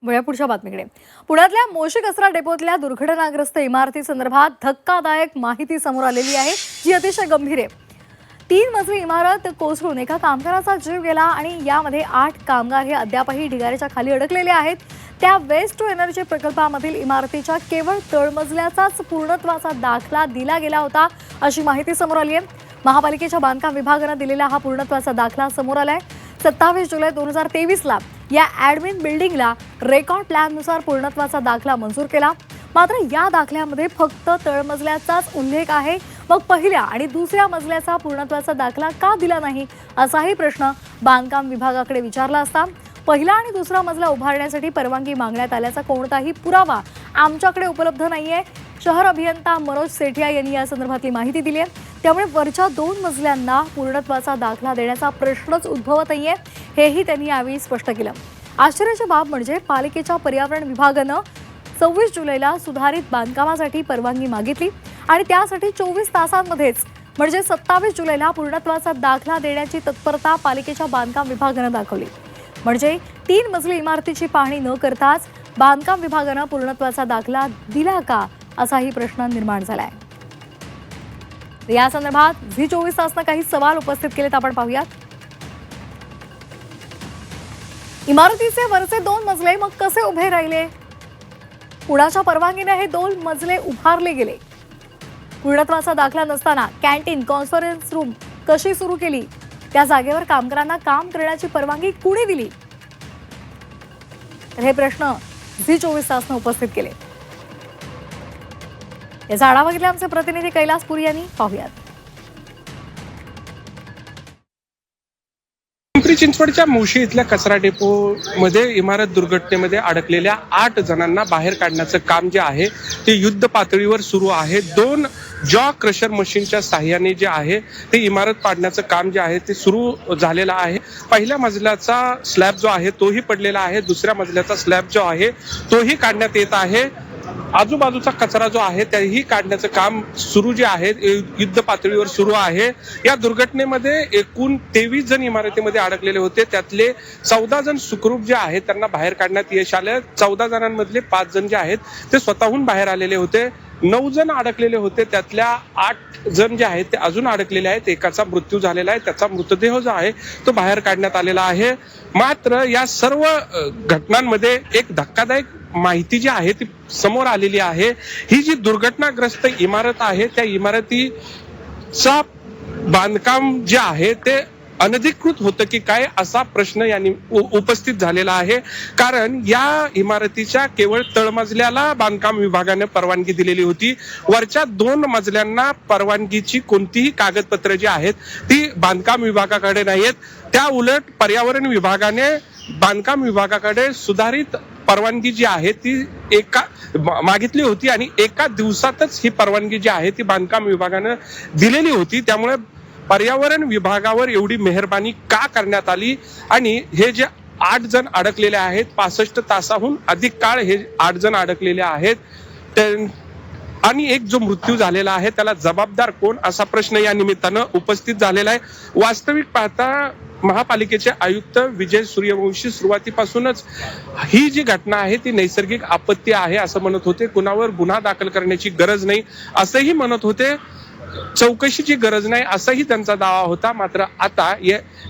वळूया पुढच्या बातमीकडे. पुण्यातल्या मोशी कचरा डेपोतल्या दुर्घटनाग्रस्त इमारतीसंदर्भात धक्कादायक माहिती समोर आलेली आहे, जी अतिशय गंभीर आहे. 3 मजली इमारत कोसळून एका कामगाराचा जीव गेला आणि यामध्ये 8 कामगार हे अद्यापही ढिगाऱ्याच्या खाली अडकलेले आहेत. त्या वेस्ट टू एनर्जी प्रकल्पामधील इमारतीच्या केवळ तळमजल्याचाच पूर्णत्वाचा दाखला दिला गेला होता, अशी माहिती समोर आली आहे. महापालिकेच्या बांधकाम विभागाने दिलेला हा पूर्णत्वाचा दाखला समोर आलाय. 27 जुलै 2023ला या ॲडमिन बिल्डिंगला रेकॉर्ड प्लॅननुसार पूर्णत्वाचा दाखला मंजूर केला. मात्र या दाखल्यामध्ये फक्त तळमजल्याचाच उल्लेख आहे. मग पहिल्या आणि दुसऱ्या मजल्याचा पूर्णत्वाचा दाखला का दिला नाही, असाही प्रश्न बांधकाम विभागाकडे विचारला असता पहिला आणि दुसरा मजला उभारण्यासाठी परवानगी मागण्यात आल्याचा कोणताही पुरावा आमच्याकडे उपलब्ध नाहीये. शहर अभियंता मनोज सेठिया यांनी या संदर्भातली माहिती दिली आहे. त्यामुळे वरच्या 2 मजल्यांना पूर्णत्वाचा दाखला देण्याचा प्रश्नच उद्भवत नाहीये, हेही त्यांनी यावेळी स्पष्ट केलं. आश्चर्याची बाब म्हणजे पालिकेच्या पर्यावरण विभागानं 26 जुलैला सुधारित बांधकामासाठी परवानगी मागितली आणि त्यासाठी 24 तासांमध्येच म्हणजे 27 जुलैला पूर्णत्वाचा दाखला देण्याची तत्परता पालिकेच्या बांधकाम विभागानं दाखवली. म्हणजे 3 मजली इमारतीची पाहणी न करताच बांधकाम विभागानं पूर्णत्वाचा दाखला दिला का, असाही प्रश्न निर्माण झालाय. या संदर्भात झी 24 तासनं काही सवाल उपस्थित केलेत, आपण पाहूयात. इमारतीचे वरचे 2 मजले मग कसे उभे राहिले? कुणाच्या परवानगीने हे 2 मजले उभारले गेले? पूर्णत्वाचा दाखला नसताना कॅन्टीन, कॉन्फरन्स रूम कशी सुरू केली? त्या जागेवर कामगारांना काम करण्याची परवानगी कुणी दिली? हे प्रश्न झी 24 तासनं उपस्थित केले. याचा आढावा घेतला आमचे प्रतिनिधी कैलास पुरी यांनी, पाहूयात. पिंपरी चिंचवडच्या मोशी इथल्या कचरा डेपो मध्ये इमारत दुर्घटनेमध्ये अडकलेल्या 8 जणांना बाहेर काढण्याचं काम जे आहे ते युद्ध पातळीवर सुरू आहे. 2 जॉ क्रशर मशीनच्या साहाय्याने जे आहे ते इमारत पाडण्याचं काम जे आहे ते सुरू झालेलं आहे. पहिल्या मजल्याचा स्लॅब जो आहे तोही पडलेला आहे. दुसऱ्या मजल्याचा स्लॅब जो आहे तोही काढण्यात येत आहे. आजूबाजूचा कचरा जो आहे त्याही काढण्याचं काम सुरू जे आहे युद्ध पातळीवर सुरू आहे. या दुर्घटनेमध्ये एकूण 23 जण इमारतीमध्ये अडकलेले होते. त्यातले 14 जण सुखरूप जे आहेत त्यांना बाहेर काढण्यात यश आलं. 14 जणांमधले 5 जण जे आहेत ते स्वतःहून बाहेर आलेले होते. 9 जण अडकलेले होते. त्यातल्या 8 जण जे आहेत ते अजून अडकलेले आहेत. एकाचा मृत्यू झालेला आहे. त्याचा मृतदेह जो आहे तो बाहेर काढण्यात आलेला आहे. मात्र या सर्व घटनांमध्ये एक धक्कादायक माहिती जी आहे ती समोर आलेली आहे. ही जी दुर्घटनाग्रस्त इमारत आहे त्या इमारतीचा बांधकाम जे आहे ते अनधिकृत होतं की काय, असा प्रश्न यांनी उपस्थित झालेला आहे. कारण या इमारतीच्या केवळ तळमजल्याला बांधकाम विभागाने परवानगी दिलेली होती. वरच्या 2 मजल्यांना परवानगीची कोणतीही कागदपत्र जी आहेत ती बांधकाम विभागाकडे नाहीत. त्या उलट पर्यावरण विभागाने बांधकाम विभागाकडे सुधारित परवानगी जी आहे ती मागितली होती आणि एका दिवसातच ही परवानगी जी आहे ती बांधकाम विभागाने दिलेली होती. त्यामुळे पर्यावरण विभागावर एवढी मेहरबानी का करण्यात आली आणि हे जे 8 जण अडकलेले आहेत, 65 तासाहून अधिक काळ हे 8 जण अडकलेले आहेत आणि एक जो मृत्यू झालेला आहे त्याला जबाबदार कोण, असा प्रश्न या निमित्तानं उपस्थित झालेला आहे. वास्तविक पाहता महापालिकेचे आयुक्त विजय सूर्यवंशी सुरुवातीपासूनच ही जी घटना आहे ती नैसर्गिक आपत्ती आहे असं म्हणत होते. कुणावर गुन्हा दाखल करण्याची गरज नाही असंही म्हणत होते. चौकशीची गरज नाही असाही त्यांचा दावा होता. मात्र आता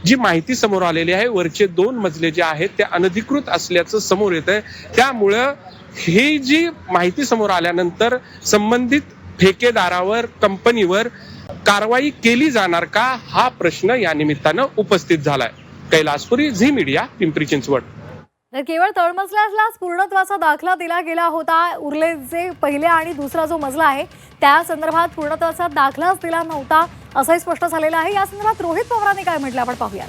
जी माहिती समोर आलेली आहे, वरचे 2 मजले जे आहेत ते अनधिकृत असल्याचं समोर येत आहे. त्यामुळं ही जी माहिती समोर आल्यानंतर संबंधित ठेकेदारावर, कंपनीवर कारवाई केली जाणार का, हा प्रश्न या निमित्तानं उपस्थित झालाय. कैलास पुरी, झी मीडिया, पिंपरी चिंचवड. तर केवळ तळमजल्यालाच पूर्णत्वाचा दाखला दिला गेला होता. उरले जे पहिल्या आणि दुसरा जो मजला आहे त्या संदर्भात पूर्णत्वाचा दाखलाच दिला नव्हता, असंही स्पष्ट झालेलं आहे. या संदर्भात रोहित पवारांनी काय म्हटलं, आपण पाहूयात.